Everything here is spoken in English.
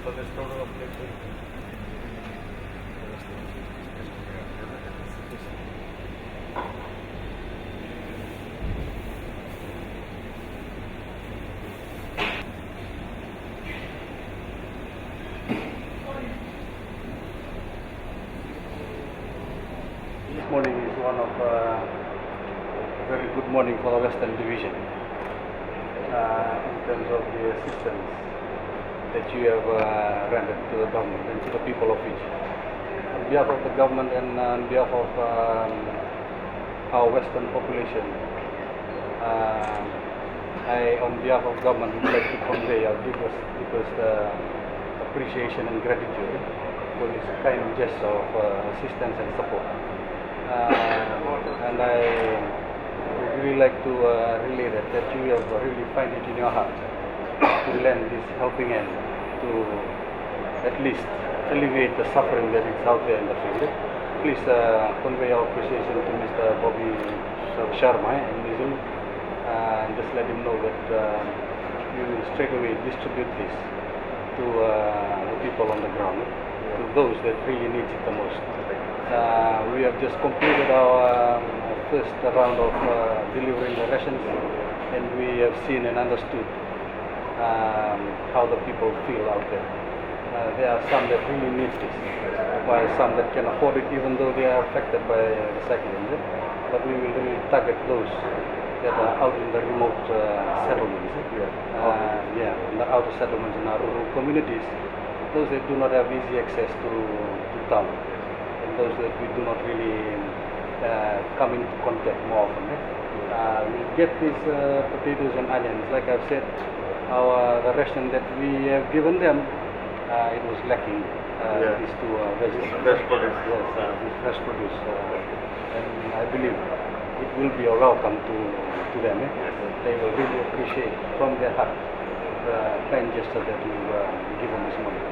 This morning is one of a very good morning for the Western Division in terms of the assistance that you have rendered to the government and to the people of Fiji. On behalf of the government and on behalf of our Western population, I, on behalf of government, would like to convey our deepest appreciation and gratitude for this kind gesture of assistance and support. And I would really like to relay that you have really find it in your heart to lend this helping hand to at least alleviate the suffering that is out there in the field. Please convey our appreciation to Mr. Bobby Sharma in Nizul and just let him know that we will straight away distribute this to the people on the ground, to those that really need it the most. We have just completed our first round of delivering the rations, and we have seen and understood how the people feel out there. There are some that really need this, while some that can afford it even though they are affected by the cyclone. But we will really target those that are out in the remote settlements, in the outer settlements in our rural communities, those that do not have easy access to town, and those that we do not really come into contact more often. We get these potatoes and onions. Like I've said, the ration that we have given them, it was lacking these two vegetables. Fresh produce. Yes, this fresh produce. And I believe it will be a welcome to them. They will really appreciate from their heart the kind gesture that we've given this morning.